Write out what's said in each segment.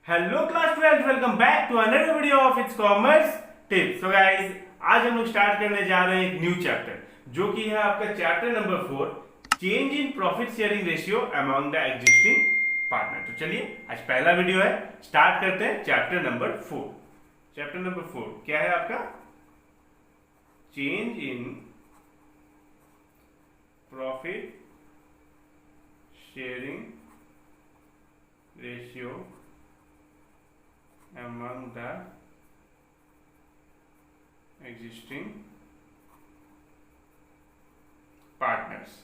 Hello class 12, welcome back to another video of its commerce tips. So guys, आज हम लोग start करने जा रहे हैं एक न्यू चैप्टर जो कि है आपका chapter number 4, change in profit sharing ratio among the existing partner. तो चलिए, आज पहला वीडियो है, स्टार्ट करते हैं चैप्टर नंबर 4। चैप्टर नंबर 4 क्या है आपका? Change in profit sharing ratio among the existing partners।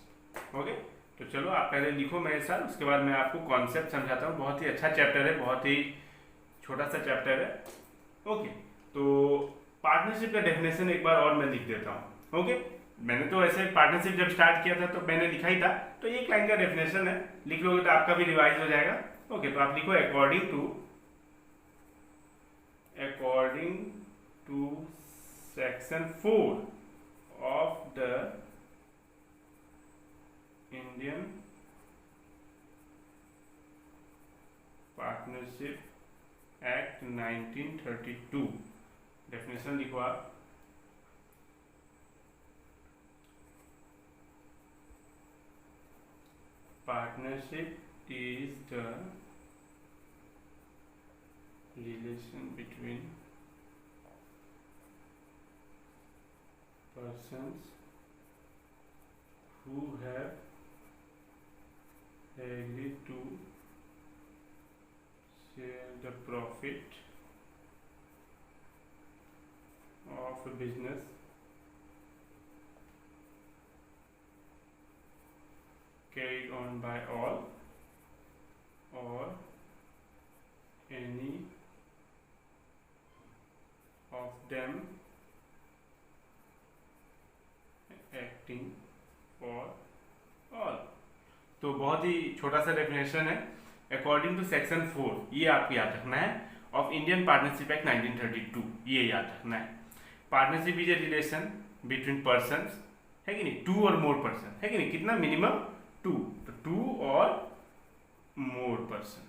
Okay, तो चलो आप पहले लिखो मेरे साथ, उसके बाद मैं आपको कॉन्सेप्ट समझाता हूँ। बहुत ही अच्छा चैप्टर है, बहुत ही छोटा सा चैप्टर है। ओके, तो पार्टनरशिप का डेफिनेशन एक बार और मैं लिख देता हूँ। ओके, मैंने तो ऐसे पार्टनरशिप जब स्टार्ट किया था तो मैंने लिखा ही था, तो एक लाइन का डेफिनेशन है, लिख लोगे तो आपका भी रिवाइज हो जाएगा। ओके, तो आप लिखो according to section 4 of the Indian Partnership Act 1932। Definition लिखो आप। Partnership is the relation between persons who have agreed to share the profit of a business carried on by all or any of them acting for all। तो बहुत ही छोटा सा definition है। According to section 4, ये आपको याद रखना है, ऑफ इंडियन पार्टनरशिप एक्ट 1932, ये याद रखना है। Partnership is a relation between persons, है कि नहीं, 2 और मोर पर्सन, है कि नहीं, कितना मिनिमम 2, तो 2 और मोर पर्सन,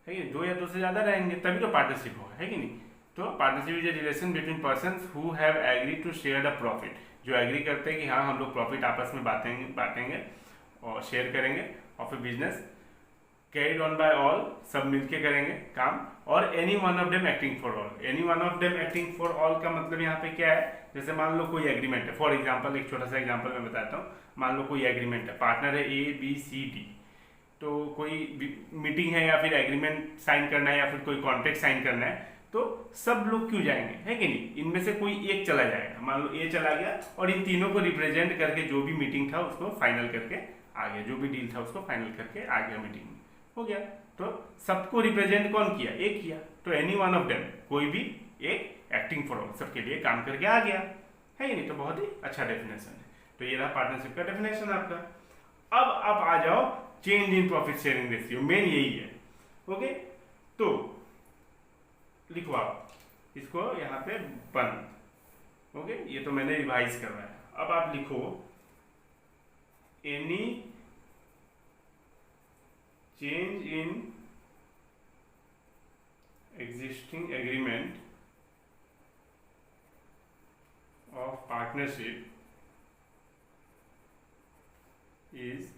है कि 2 या 2 से ज्यादा रहेंगे तभी तो पार्टनरशिप होगा, है कि नहीं। तो partnership is a relation between persons who have agreed to share the profit, जो एग्री करते हैं कि हाँ हम लोग प्रॉफिट आपस में बांटेंगे और शेयर करेंगे of a business, carried on by all, सब मिलके करेंगे काम, और any one of them acting for all. Any one of them acting for all का मतलब यहाँ पे क्या है, जैसे मान लो कोई एग्रीमेंट है, फॉर एग्जाम्पल एक छोटा सा एग्जाम्पल मैं बताता हूँ। मान लो कोई एग्रीमेंट है, पार्टनर है ABCD, तो कोई मीटिंग है या फिर एग्रीमेंट साइन करना है या फिर कोई कॉन्ट्रैक्ट साइन करना है, तो सब लोग क्यों जाएंगे, है कि नहीं, इनमें से कोई एक चला जाएगा। मान लो A चला गया और इन तीनों को रिप्रेजेंट करके जो भी मीटिंग था उसको फाइनल करके आ गया, जो भी डील था उसको फाइनल करके आ गया, मीटिंग में हो गया। तो सबको रिप्रेजेंट कौन किया, एक किया, तो एनी वन ऑफ देम, कोई भी एक एक्टिंग फॉर ऑल, सबके लिए काम करके आ गया, है कि नहीं। तो बहुत ही अच्छा डेफिनेशन है। तो ये रहा पार्टनरशिप का डेफिनेशन आपका। अब आप आ जाओ change in profit sharing ratio, main यही है। ओके, तो लिखो आप इसको यहाँ पे 1। ओके, ये तो मैंने रिवाइज करवाया। अब आप लिखो any change in existing agreement of partnership is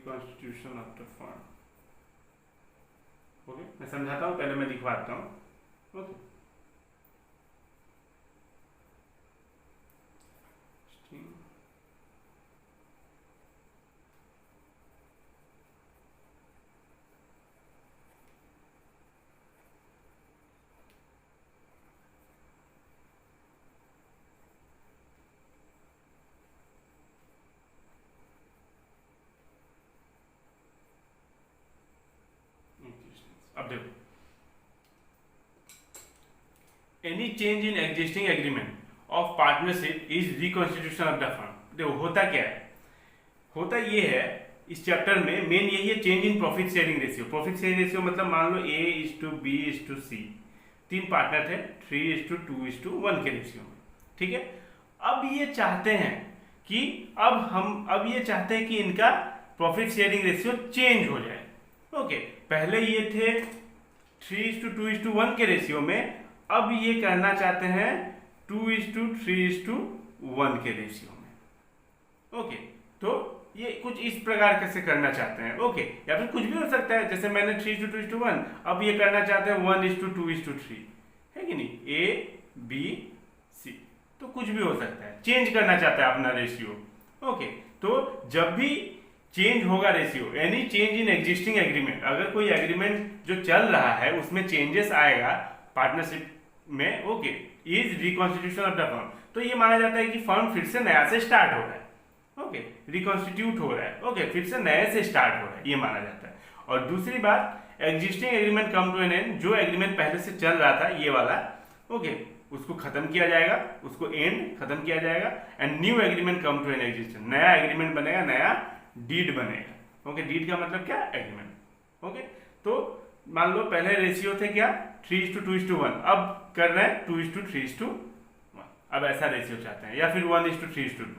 constitution of the firm. Okay, मैं समझाता हूं, पहले मैं लिखवाता हूं। ओके, अब देखो, any change in existing agreement of partnership is reconstitution of the firm. देखो होता क्या है, होता ये है इस चैप्टर में मेन यही है, change in profit sharing ratio. Profit sharing ratio मतलब मान लो A:B:C, 3 पार्टनर थे, 3:2:1 के रेशियो में, ठीक है। अब ये चाहते हैं कि अब ये चाहते हैं कि इनका प्रॉफिट शेयरिंग रेशियो चेंज हो जाए। ओके, पहले ये थे 3:2:1 के रेशियो में, अब ये करना चाहते हैं 2:3:1 के रेशियो में। ओके, तो ये कुछ इस प्रकार से करना चाहते हैं। ओके, या फिर कुछ भी हो सकता है, जैसे मैंने 3:2:1, अब ये करना चाहते हैं 1:2:3, है कि नहीं, ABC, तो कुछ भी हो सकता है, चेंज करना चाहता है अपना रेशियो। ओके, तो जब भी चेंज होगा ratio, any change in existing agreement, अगर कोई एग्रीमेंट जो चल रहा है उसमें चेंजेस आएगा पार्टनरशिप में, okay, is reconstitution of the firm, तो ये माना जाता है कि फर्म फिर से नया से स्टार्ट हो रहा है। ओके, रिकॉन्स्टिट्यूट हो रहा है, ओके, फिर से नए से स्टार्ट हो रहा है, ये माना जाता है। और दूसरी बात, existing agreement come to an end, जो एग्रीमेंट पहले से चल रहा था ये वाला, ओके, उसको खत्म किया जाएगा, उसको एंड खत्म किया जाएगा, and new agreement come to an existence, नया एग्रीमेंट बनेगा, नया डीड बनेगा। ओके, डीड का मतलब क्या, एग्रीमेंट। ओके, तो मान लो पहले रेशियो थे क्या 3:2:1, अब कर रहे हैं 2:3:1, अब ऐसा रेशियो चाहते हैं, या फिर 1:3:2।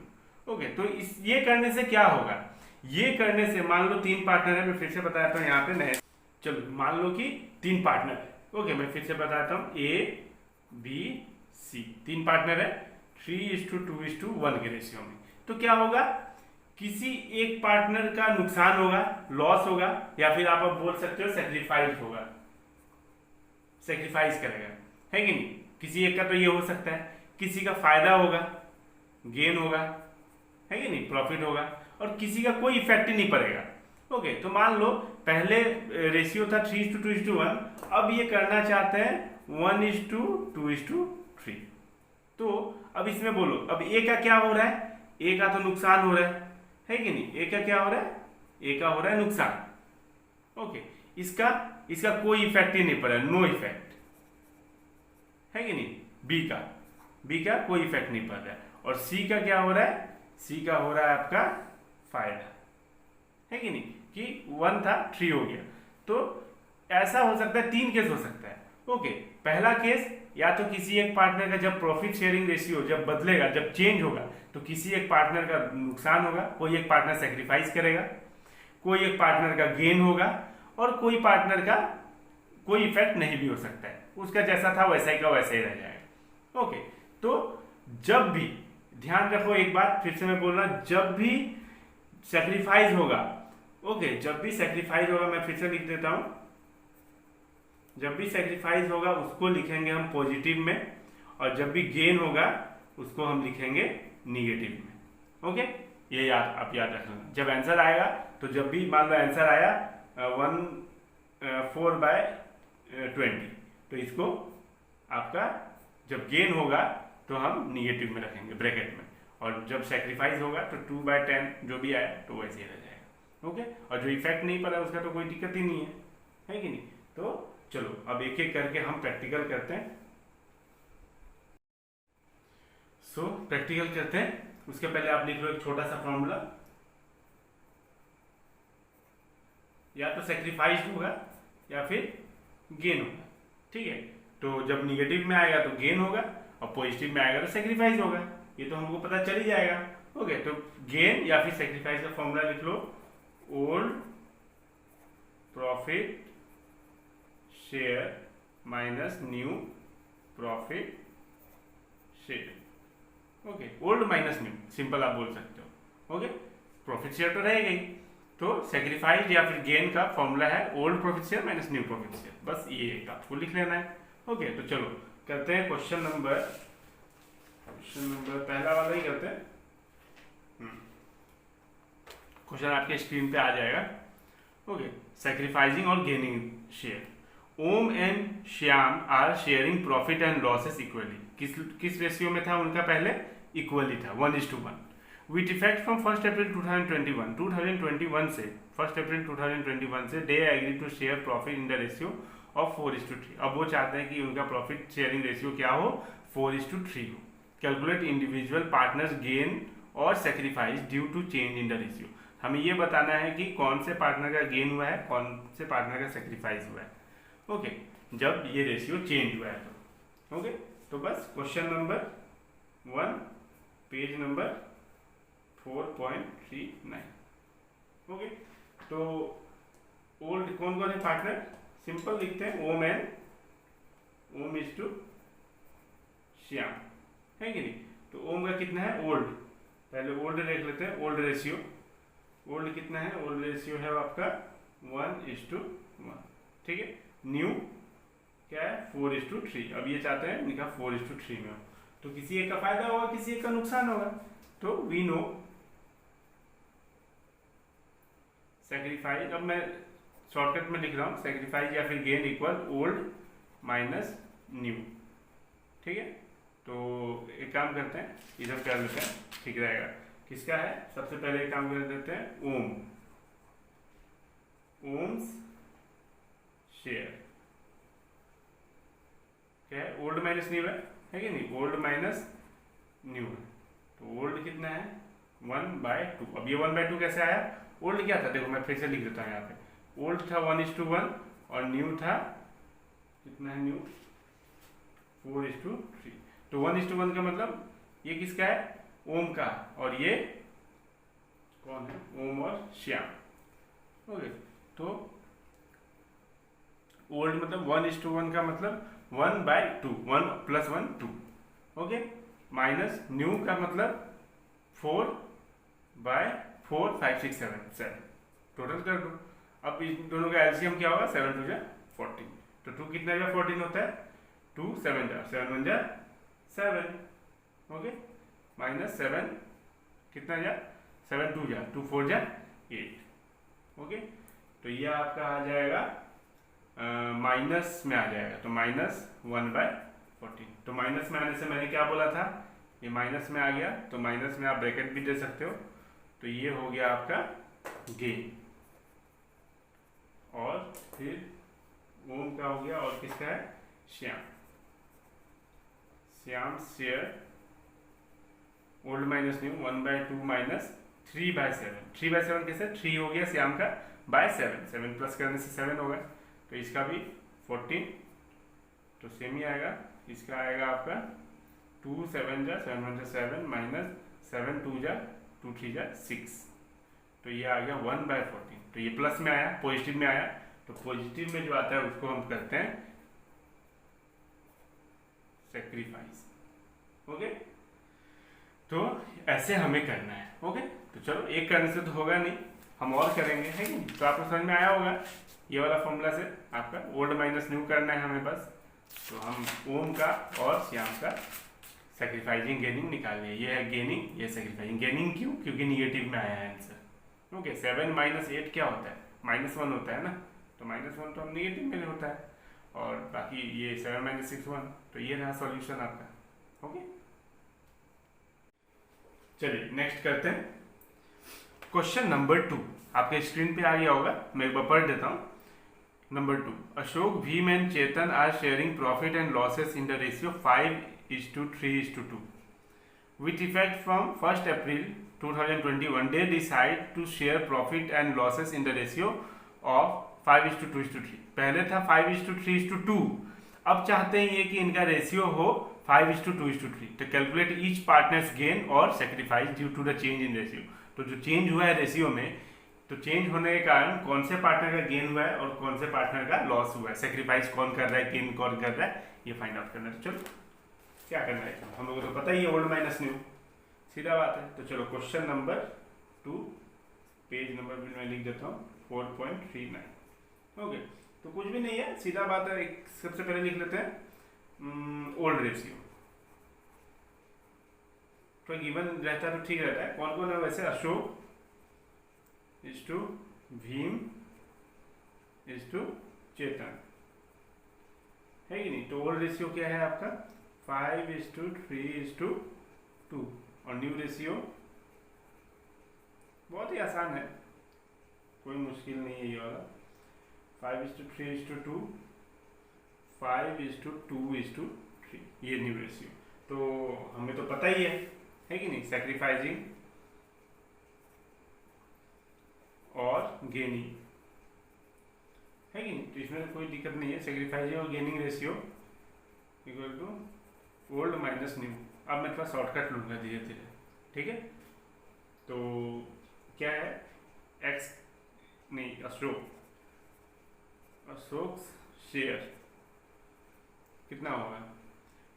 ओके, तो ये करने से क्या होगा, ये करने से मान लो 3 पार्टनर है, मैं फिर से बताता हूँ यहाँ पे नए, चलो मान लो कि 3 पार्टनर है। ओके, मैं फिर से बताता हूँ, ABC 3 पार्टनर है 3:2:1 के रेशियो में, तो क्या होगा, किसी एक पार्टनर का नुकसान होगा, लॉस होगा, या फिर आप बोल सकते हो सेक्रीफाइस होगा, सेक्रीफाइस करेगा, है कि नहीं, किसी एक का तो ये हो सकता है, किसी का फायदा होगा, गेन होगा, है कि नहीं, प्रॉफिट होगा, और किसी का कोई इफेक्ट ही नहीं पड़ेगा। ओके, तो मान लो पहले रेशियो था 3:2:1, अब ये करना चाहते हैं 1:2:3, तो अब इसमें बोलो, अब ए का क्या हो रहा है, ए का तो नुकसान हो रहा है कि नहीं, ए का क्या हो रहा है, ए का हो रहा है नुकसान। ओके, इसका कोई इफेक्ट ही नहीं पड़ा, नो इफेक्ट, है कि नहीं, बी का कोई इफेक्ट नहीं पड़ रहा है, और सी का क्या हो रहा है, सी का हो रहा है आपका फायदा, है कि नहीं, कि 1 था 3 हो गया। तो ऐसा हो सकता है, 3 केस हो सकता है। ओके, पहला केस, या तो किसी एक पार्टनर का जब प्रॉफिट शेयरिंग रेशियो जब बदलेगा, जब चेंज होगा, तो किसी एक पार्टनर का नुकसान होगा, कोई एक पार्टनर सेक्रीफाइस करेगा, कोई एक पार्टनर का गेन होगा, और कोई पार्टनर का कोई इफेक्ट नहीं भी हो सकता है, उसका जैसा था वैसा ही का वैसा ही रह जाएगा। ओके, तो जब भी, ध्यान रखो एक बात, फिर से मैं बोल रहा हूं, जब भी सेक्रीफाइस होगा, ओके, जब भी सेक्रीफाइस होगा, मैं फिर से लिख देता हूं, जब भी सेक्रीफाइस होगा उसको लिखेंगे हम पॉजिटिव में, और जब भी गेन होगा उसको हम लिखेंगे निगेटिव में। ओके, ये आप याद रखना, जब आंसर आएगा, तो जब भी मान लो आंसर आया 1/4/20, तो इसको आपका जब गेन होगा तो हम निगेटिव में रखेंगे ब्रैकेट में, और जब सेक्रीफाइस होगा तो 2/10 जो भी आया तो वैसे ही रह जाएगा। ओके, और जो इफेक्ट नहीं पड़ा उसका तो कोई दिक्कत ही नहीं है कि नहीं। तो चलो अब एक एक करके हम प्रैक्टिकल करते हैं। प्रैक्टिकल करते हैं, उसके पहले आप लिख लो एक छोटा सा फॉर्मूला, या तो सेक्रीफाइस होगा या फिर गेन होगा, ठीक है। तो जब निगेटिव में आएगा तो गेन होगा, और पॉजिटिव में आएगा तो सेक्रीफाइस होगा, ये तो हमको पता चल ही जाएगा। ओके, तो गेन या फिर सेक्रीफाइस का फॉर्मूला लिख लो, old profit share minus new profit share. Okay, old minus new, simple आप बोल सकते हो। ओके, प्रॉफिट शेयर तो रहेगा ही, तो सेक्रीफाइस या फिर गेन का फॉर्मूला है old profit share minus new profit share, बस ये एक आपको लिख लेना है। ओके, तो चलो करते हैं क्वेश्चन नंबर पहला वाला ही करते हैं। क्वेश्चन आपके स्क्रीन पे आ जाएगा। ओके, सेक्रीफाइसिंग और gaining share. Om and Shyam are sharing profit and losses equally. किस रेशियो में था उनका, पहले इक्वली था 1:1। विथ इफेक्ट फ्रॉम 1 अप्रैल 2021 से 1 अप्रैल 2021 से they agree to share profit in the ratio of 4:3। अब वो चाहते हैं कि उनका प्रॉफिट शेयरिंग रेशियो क्या हो, 4:3 हो। कैलकुलेट इंडिविजुअल पार्टनर्स गेन और sacrifice due to change in the ratio. हमें ये बताना है कि कौन से पार्टनर का गेन हुआ है, कौन से पार्टनर का सेक्रीफाइस हुआ है। ओके, जब ये रेशियो चेंज हुआ है तो। ओके, तो बस question number 1 page number 4.39। Okay, तो ओल्ड कौन कौन है पार्टनर, सिंपल लिखते हैं, ओम इज टू श्याम, है कि नहीं। तो ओम का कितना है ओल्ड, पहले ओल्ड देख लेते हैं, ओल्ड रेशियो, ओल्ड कितना है, ओल्ड रेशियो है आपका 1:1, ठीक है। न्यू क्या है 4:3। अब ये चाहते हैं इनका 4:3 में हो, तो किसी एक का फायदा होगा किसी एक का नुकसान होगा। तो वी नो सेक्रीफाइस, अब मैं शॉर्टकट में लिख रहा हूँ, सेक्रीफाइस या फिर gain equal old minus new, ठीक है। तो एक काम करते हैं, इधर कर लेते हैं, ठीक रहेगा। किसका है, सबसे पहले एक काम कर देते हैं, ओम्स शेयर क्या है, ओल्ड माइनस न्यू है कि नहीं, ओल्ड माइनस न्यू है। तो ओल्ड कितना है 1/2। अब ये 1/2 कैसे आया, ओल्ड क्या था, देखो मैं फिर से लिख देता हूँ यहाँ पे, ओल्ड था 1:1 और न्यू था कितना है, न्यू 4:3। तो 1:1 का मतलब ये किसका है, ओम का, और ये कौन है, ओम और श्याम। ओके, तो ओल्ड मतलब 1:1 का मतलब 1/2, 1 + 1 2, ओके, माइनस न्यू का मतलब 4/4 5 6 7 7, टोटल कर दो। अब इन दोनों का एलसीएम क्या होगा, 7 2 14। तो 2 कितना जा 14 होता है, 2 7 जा 7 1 जा 7, ओके, माइनस 7 कितना जा 7 2 जा 2 4 जा 8, ओके। तो ये आपका आ जाएगा माइनस में आ जाएगा, तो -1/14। तो माइनस में आने से मैंने क्या बोला था, ये माइनस में आ गया, तो माइनस में आप ब्रैकेट भी दे सकते हो। तो ये हो गया आपका गेन, और फिर ओम का हो गया, और किसका है, Shyam share old minus new 1/2 minus 3/7। 3/7 कैसे, 3 हो गया श्याम का बाय 7, 7 प्लस करने से 7 होगा, तो इसका भी 14, तो सेम ही आएगा। इसका आएगा आपका 2 7 जा 7 1 जा 7 माइनस 7 2 जा 2 3 जा 6, तो ये आ गया 1/14। तो ये प्लस में आया, पॉजिटिव में आया, तो पॉजिटिव में जो आता है उसको हम करते हैं सेक्रीफाइस, ओके। तो ऐसे हमें करना है, ओके। तो चलो, एक करने से तो होगा नहीं, हम और करेंगे, है कि नहीं। तो आपको समझ में आया होगा ये वाला फॉर्मूला से, आपका ओल्ड माइनस न्यू करना है हमें बस। तो हम ओम का और श्याम का सेक्रीफाइजिंग गेनिंग निकाल लिया, ये है गेनिंग, ये सेक्रीफाइजिंग। गेनिंग क्यों, क्योंकि निगेटिव में आया है आंसर, ओके। 7 - 8 क्या होता है, -1 होता है ना, तो -1 तो हम निगेटिव में होता है, और बाकी ये 7 - 6 1, तो ये रहा सॉल्यूशन आपका, ओके। चलिए नेक्स्ट करते हैं, क्वेश्चन नंबर 2 आपके स्क्रीन पे आ गया होगा, मैं एक बार पढ़ देता हूँ। Number 2, Ashok, Bhim and Chetan are sharing profit and losses in the ratio 5:3:2 with effect from 1st April 2021. They decide to share profit and losses in the ratio of 5:2:3। पहले था 5:3:2, अब चाहते हैं ये कि इनका रेशियो हो 5:2:3। तो कैलकुलेट ईच पार्टनर्स गेन और sacrifice due to the change in ratio. तो जो चेंज हुआ है रेशियो में, तो चेंज होने के कारण कौन से पार्टनर का गेन हुआ है और कौन से पार्टनर का लॉस हुआ है, सेक्रीफाइस कौन कर रहा है, गेन कौन कर रहा है, ये फाइंड आउट करना है। चलो क्या करना है, हम लोगों को तो पता ही है ओल्ड माइनस न्यू, सीधा बात है। तो चलो क्वेश्चन नंबर 2, पेज नंबर भी मैं लिख देता हूँ 4.39, ओके। तो कुछ भी नहीं है, सीधा बात है, एक सबसे पहले लिख लेते हैं ओल्ड रेशियो, तो गिवन रहता है तो ठीक रहता है। कौन कौन है वैसे, Ashok is to Bhim is to Chetan, है कि नहीं। तो ओल्ड रेशियो क्या है आपका 5:3:2, और न्यू रेशियो बहुत ही आसान है, कोई मुश्किल नहीं है ये वाला, 5:3:2, 5:2:3, ये न्यू रेशियो। तो हमें तो पता ही है कि नहीं, सैक्रिफाइसिंग और गेनिंग, है कि नहीं। तो इसमें कोई दिक्कत नहीं है, सैक्रिफाइसिंग और gaining ratio equal to old minus new. अब मैं थोड़ा शॉर्टकट लूँगा धीरे धीरे, ठीक है। तो क्या है, एक्स नहीं, अशोक शेयर कितना होगा,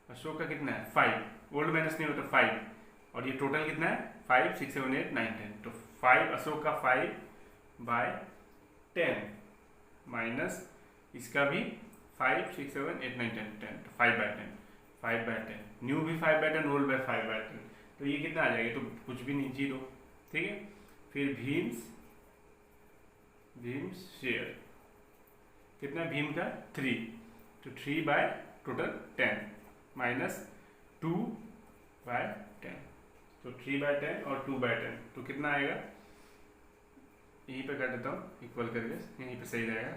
अशोक का कितना है 5, ओल्ड माइनस नहीं होता 5, और ये टोटल कितना है 5 6 7 8 9 10, तो 5 अशोक का 5/10 माइनस इसका भी 5 6 7 8 9 10 10, तो 5/10 न्यू भी 5/10, ओल्ड बाय 5/10, तो ये कितना आ जाएगा, तो कुछ भी नहीं, 0, ठीक है। फिर भीम्स शेयर कितना, भीम का 3, तो 3 टोटल 10 माइनस 2/10, तो 3/10 और 2/10, तो कितना आएगा, यहीं पे कर देता हूँ इक्वल करके, यहीं पे सही रहेगा,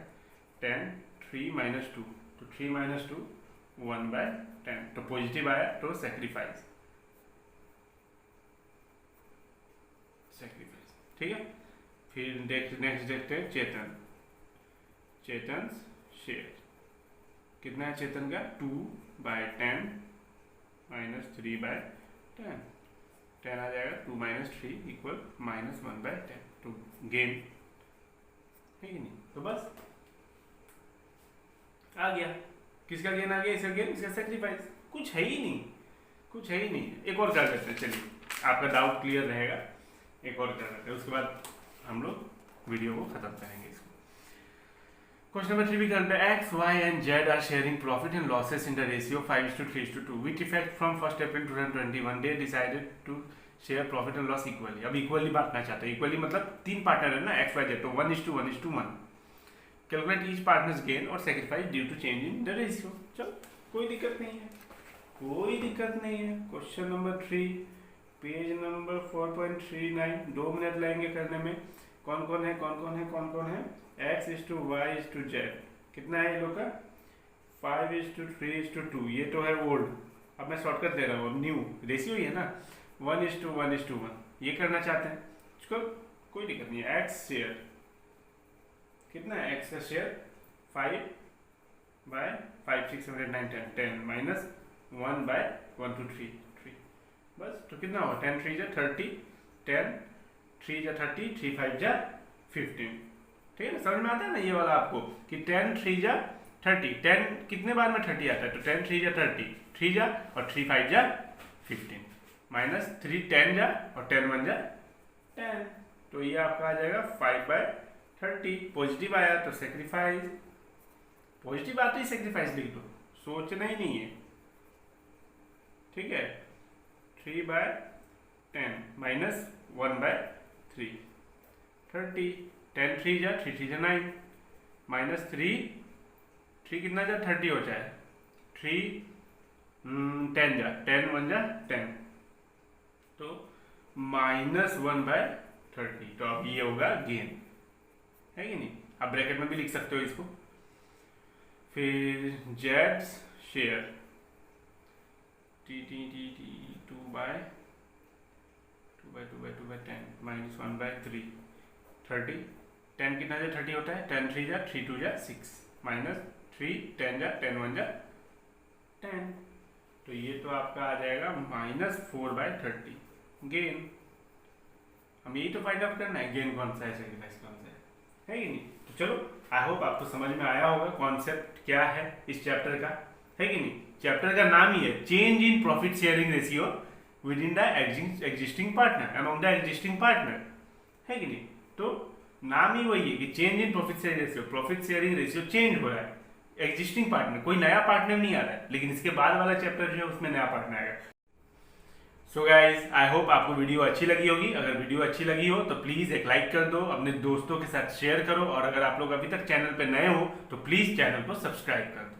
10 3 - 2, तो 3 - 2 1/10, तो पॉजिटिव आया, तो सेक्रीफाइस, ठीक है। फिर नेक्स्ट देखते हैं चेतन शेयर कितना है, चेतन का 2/10 माइनस 3/10, 10 आ जाएगा, 2 - 3 इक्वल -1/10, तो गेन है कि नहीं, तो बस आ गया, किसका गेन आ गया, इसका गेन, इसका सेक्रीफाइस, कुछ है ही नहीं। एक और कर देते हैं, चलिए आपका डाउट क्लियर रहेगा, एक और कर देते हैं, उसके बाद हम लोग वीडियो को खत्म करेंगे। इसको क्वेश्चन नंबर 3 भी करते हैं, X Y and Z are sharing profit and losses in the ratio 5:3:2 which effect from 1 April 2021 they decided to share profit and loss equally. अब इक्वली बांटना चाहते हैं, इक्वली मतलब 3 पार्टनर है ना, एक्स वाई जेड, तो 1:1:1। कैलकुलेट ईच पार्टनर्स गेन और sacrifice due to change in the ratio. चलो कोई दिक्कत नहीं है, question number 3 page number 4.39, 2 minute लगेंगे करने में। कौन कौन है, x:y:z कितना है ये लोग का, 5:3:2, ये तो है ओल्ड, अब मैं शॉर्टकट दे रहा हूँ, अब न्यू रेशियो ही है ना, 1:1:1, ये करना चाहते हैं, इसको कोई दिक्कत नहीं है। एक्स शेयर कितना है, एक्स का शेयर 5/5 6 7 8 9 10 माइनस 1/1 2 3 बस, तो कितना होगा, 10 3 जा 30, 10 3 जा 30, 3 5 जा 15, ठीक है ना, समझ में आता है ना ये वाला आपको, कि 10 3 जा 30, 10 कितने बार में 30 आता है, तो 10 3 जा 30, 3 जा और 3 5 जा 15, माइनस 3 10 जा और 10 1 जा 10, तो ये आपका आ जाएगा 5/30। पॉजिटिव आया तो सेक्रीफाइस, पॉजिटिव आते ही सेक्रीफाइस लिख दो, सोचना ही नहीं है, ठीक है। 3/10 माइनस 1/3, 30, 10 3 जा 3 3 जा 9, माइनस 3 कितना जा 30 हो जाए, 3 10 जा 10 1 जा 10, तो -1/30, तो अब ये होगा गेन, है कि नहीं। आप ब्रैकेट में भी लिख सकते हो इसको। फिर जेड शेयर T 2/10 माइनस 1/3, 30, 10 कितना जा 30 होता है, 10 3 जा 3 2 जा 6, माइनस 3 10 जा 10 1 जा 10, तो ये तो आपका आ जाएगा -4/30 गेन। हम यही तो फाइंड आउट करना है, गेन कौन सा है, सेक्रीफाइस कौन सा है कि नहीं। तो चलो आई होप आपको समझ में आया होगा कॉन्सेप्ट क्या है इस चैप्टर का, है कि नहीं। चैप्टर का नाम ही है change in profit sharing ratio with in the existing partner, among the existing partner, है कि नहीं। तो नाम ही वही है कि change in profit sharing ratio change हो रहा है, एग्जिस्टिंग पार्टनर, कोई नया पार्टनर नहीं आ रहा है, लेकिन इसके बाद वाला चैप्टर जो है उसमें नया पार्टनर आएगा। सो गाइज आई होप आपको वीडियो अच्छी लगी होगी। अगर वीडियो अच्छी लगी हो तो प्लीज़ एक लाइक कर दो, अपने दोस्तों के साथ शेयर करो, और अगर आप लोग अभी तक चैनल पे नए हो तो प्लीज़ चैनल को सब्सक्राइब कर दो।